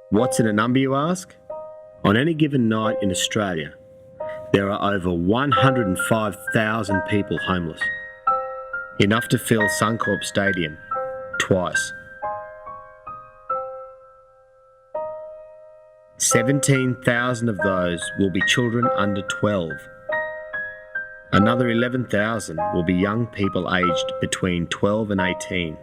What's in a number, you ask? On any given night in Australia, there are over 105,000 people homeless. Enough to fill Suncorp Stadium twice. 17,000 of those will be children under 12. Another 11,000 will be young people aged between 12 and 18.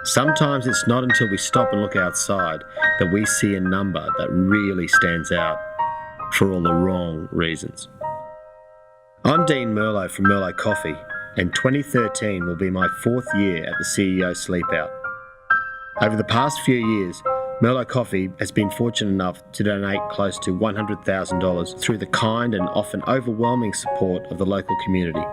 Sometimes it's not until we stop and look outside that we see a number that really stands out for all the wrong reasons. I'm Dean Merlo from Merlo Coffee, and 2013 will be my 4th year at the CEO Sleepout. Over the past few years, Merlo Coffee has been fortunate enough to donate close to $100,000 through the kind and often overwhelming support of the local community.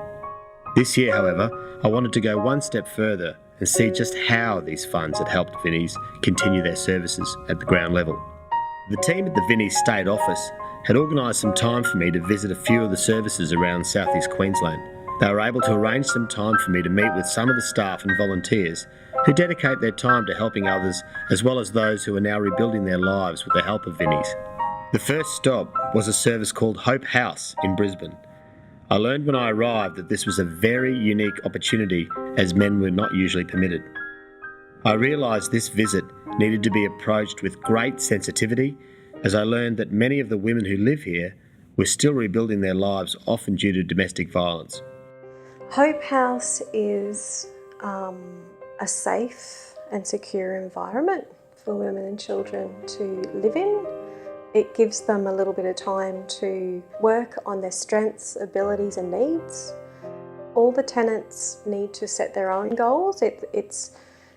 This year, however, I wanted to go one step further and see just how these funds had helped Vinnie's continue their services at the ground level. The team at the Vinnie's State Office had organised some time for me to visit a few of the services around South East Queensland. They were able to arrange some time for me to meet with some of the staff and volunteers who dedicate their time to helping others, as well as those who are now rebuilding their lives with the help of Vinnie's. The first stop was a service called Hope House in Brisbane. I learned when I arrived that this was a very unique opportunity, as men were not usually permitted. I realised this visit needed to be approached with great sensitivity, as I learned that many of the women who live here were still rebuilding their lives, often due to domestic violence. Hope House is a safe and secure environment for women and children to live in. It gives them a little bit of time to work on their strengths, abilities and needs. All the tenants need to set their own goals. It's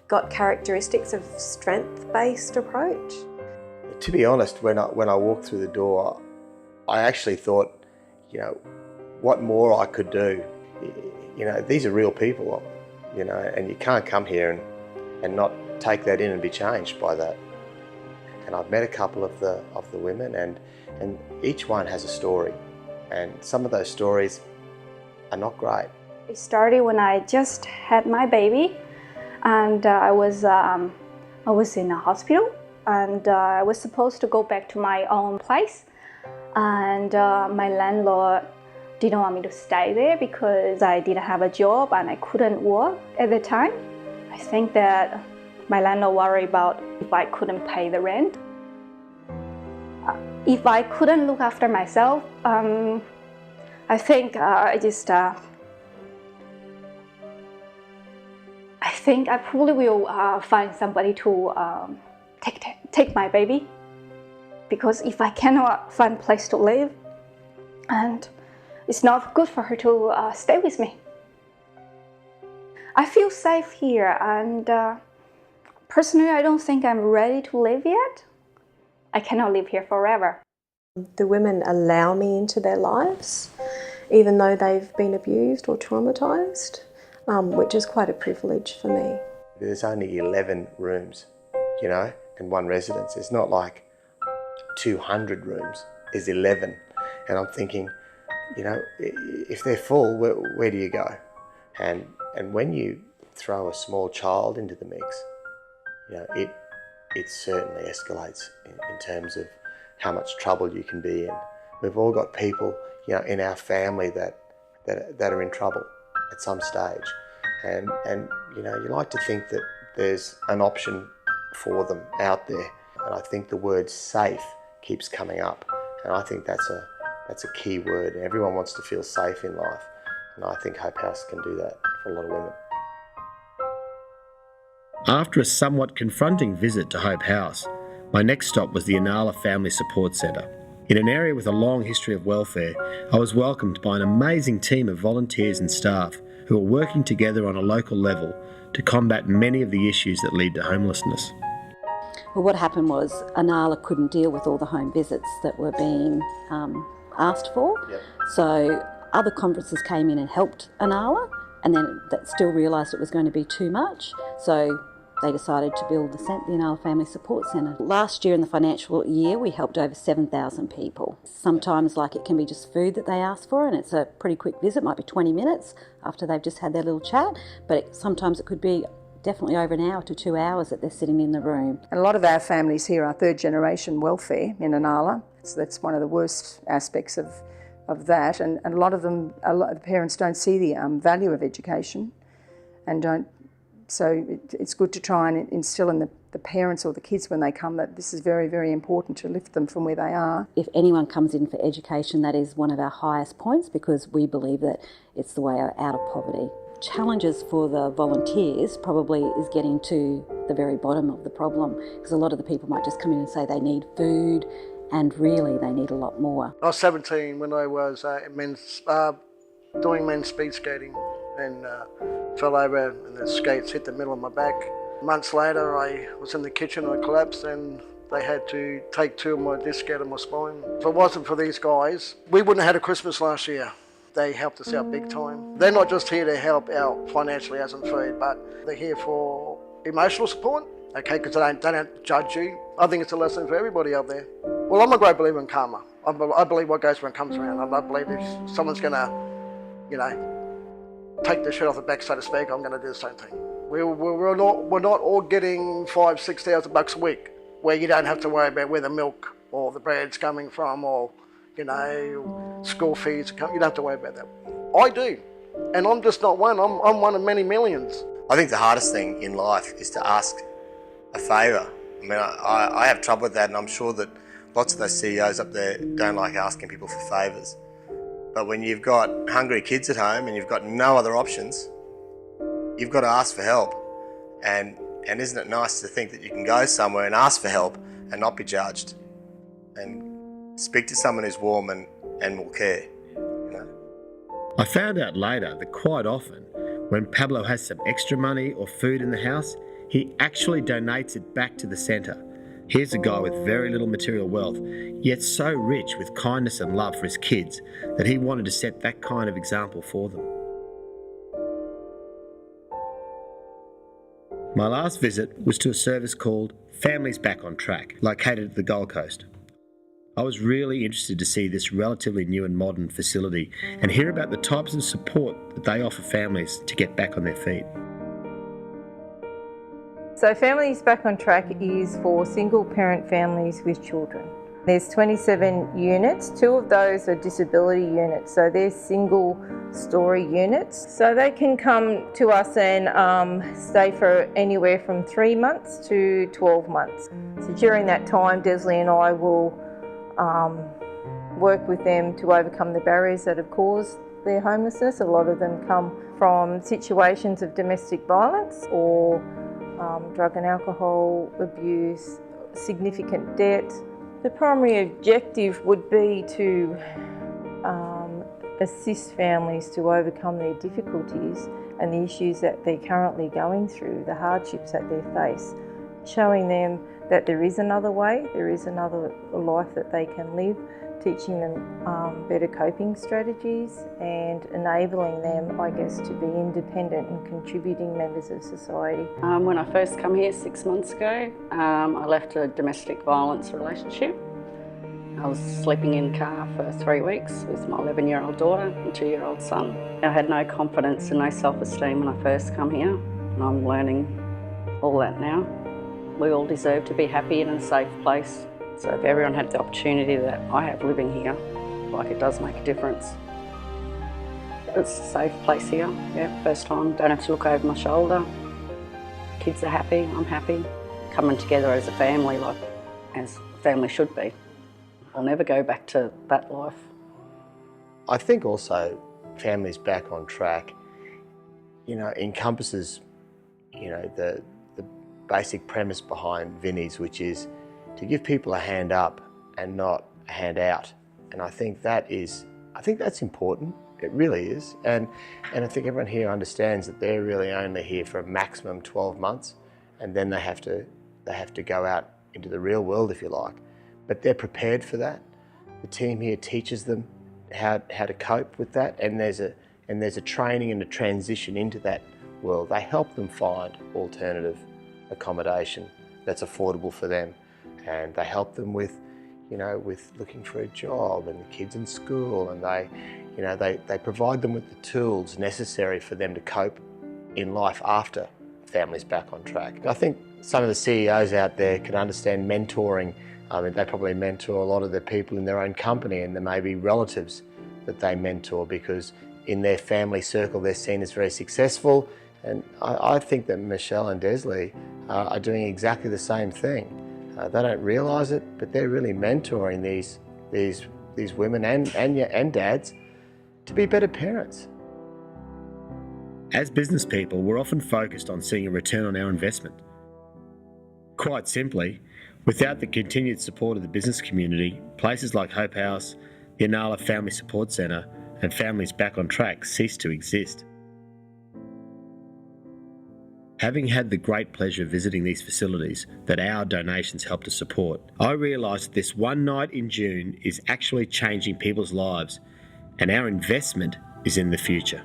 got characteristics of strength-based approach. To be honest, when I walked through the door, I actually thought, what more I could do. These are real people, and you can't come here and not take that in and be changed by that. And I've met a couple of the women, and each one has a story, and some of those stories are not great. It started when I just had my baby, and I was in a hospital, and I was supposed to go back to my own place, and my landlord didn't want me to stay there because I didn't have a job and I couldn't work at the time. I think that my landlord worried about if I couldn't pay the rent. If I couldn't look after myself, I think I probably will find somebody to take my baby, because if I cannot find a place to live, and it's not good for her to stay with me. I feel safe here, and personally I don't think I'm ready to live yet. I cannot live here forever. The women allow me into their lives, even though they've been abused or traumatised, which is quite a privilege for me. There's only 11 rooms, in one residence. It's not like 200 rooms, there's 11. And I'm thinking, if they're full, where do you go? And when you throw a small child into the mix, it certainly escalates in terms of how much trouble you can be in. We've all got people, in our family that are in trouble at some stage, and you like to think that there's an option for them out there. And I think the word safe keeps coming up, and I think that's a key word. Everyone wants to feel safe in life, and I think Hope House can do that for a lot of women. After a somewhat confronting visit to Hope House, my next stop was the Inala Family Support Centre. In an area with a long history of welfare, I was welcomed by an amazing team of volunteers and staff who are working together on a local level to combat many of the issues that lead to homelessness. Well, what happened was Inala couldn't deal with all the home visits that were being asked for. Yep. So other conferences came in and helped Inala, and then that still realised it was going to be too much. So they decided to build the Inala Family Support Centre. Last year in the financial year, we helped over 7,000 people. Sometimes it can be just food that they ask for, and it's a pretty quick visit, might be 20 minutes after they've just had their little chat, but sometimes it could be definitely over an hour to 2 hours that they're sitting in the room. And a lot of our families here are third generation welfare in Inala, so that's one of the worst aspects of that, and a lot of the parents don't see the value of education and don't, so it's good to try and instill in the parents or the kids when they come that this is very, very important to lift them from where they are. If anyone comes in for education, that is one of our highest points because we believe that it's the way out of poverty. Challenges for the volunteers probably is getting to the very bottom of the problem, because a lot of the people might just come in and say they need food, and really they need a lot more. I was 17 when I was doing men's speed skating and fell over and the skates hit the middle of my back. Months later I was in the kitchen, I collapsed and they had to take 2 of my discs out of my spine. If it wasn't for these guys, we wouldn't have had a Christmas last year. They helped us out big time. They're not just here to help out financially as in food, but they're here for emotional support, okay, because they don't judge you. I think it's a lesson for everybody out there. Well, I'm a great believer in karma. I believe what goes around comes around. I believe if someone's gonna, take the shit off the back, so to speak, I'm gonna do the same thing. We're not all getting $5,000-6,000 a week, where you don't have to worry about where the milk or the bread's coming from, or school fees. You don't have to worry about that. I do, and I'm just not one. I'm one of many millions. I think the hardest thing in life is to ask a favour. I mean, I have trouble with that, and I'm sure that lots of those CEOs up there don't like asking people for favours. But when you've got hungry kids at home and you've got no other options, you've got to ask for help. And isn't it nice to think that you can go somewhere and ask for help and not be judged, and speak to someone who's warm and will care, I found out later that quite often, when Pablo has some extra money or food in the house, he actually donates it back to the centre. Here's a guy with very little material wealth, yet so rich with kindness and love for his kids that he wanted to set that kind of example for them. My last visit was to a service called Families Back on Track, located at the Gold Coast. I was really interested to see this relatively new and modern facility and hear about the types of support that they offer families to get back on their feet. So Families Back on Track is for single parent families with children. There's 27 units, 2 of those are disability units, so they're single story units. So they can come to us and stay for anywhere from 3 months to 12 months. So during that time, Desley and I will work with them to overcome the barriers that have caused their homelessness. A lot of them come from situations of domestic violence or drug and alcohol abuse, significant debt. The primary objective would be to assist families to overcome their difficulties and the issues that they're currently going through, the hardships that they face, showing them that there is another way, there is another life that they can live, teaching them better coping strategies and enabling them, I guess, to be independent and contributing members of society. When I first come here 6 months ago, I left a domestic violence relationship. I was sleeping in a car for 3 weeks with my 11-year-old daughter and 2-year-old son. I had no confidence and no self-esteem when I first come here, and I'm learning all that now. We all deserve to be happy in a safe place. So if everyone had the opportunity that I have living here, it does make a difference. It's a safe place here, first time, don't have to look over my shoulder. Kids are happy, I'm happy. Coming together as a family, as a family should be. I'll never go back to that life. I think also Families Back on Track, encompasses, the basic premise behind Vinnie's, which is to give people a hand up and not a hand out. And I think that's important. It really is. And I think everyone here understands that they're really only here for a maximum 12 months, and then they have to go out into the real world, if you like. But they're prepared for that. The team here teaches them how to cope with that, and there's a training and a transition into that world. They help them find alternative accommodation that's affordable for them, and they help them with looking for a job and the kids in school, and they provide them with the tools necessary for them to cope in life after families back on track. I think some of the CEOs out there can understand mentoring. I mean, they probably mentor a lot of the people in their own company, and there may be relatives that they mentor because in their family circle they're seen as very successful. And I think that Michelle and Desley are doing exactly the same thing. They don't realise it, but they're really mentoring these women and dads to be better parents. As business people, we're often focused on seeing a return on our investment. Quite simply, without the continued support of the business community, places like Hope House, the Inala Family Support Centre and Families Back on Track cease to exist. Having had the great pleasure of visiting these facilities that our donations help to support, I realised that this one night in June is actually changing people's lives, and our investment is in the future.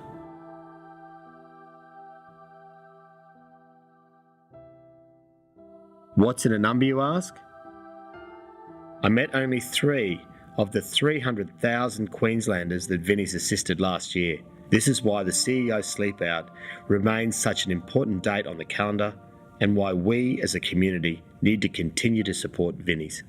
What's in a number, you ask? I met only 3 of the 300,000 Queenslanders that Vinnie's assisted last year. This is why the CEO Sleep Out remains such an important date on the calendar, and why we as a community need to continue to support Vinnie's.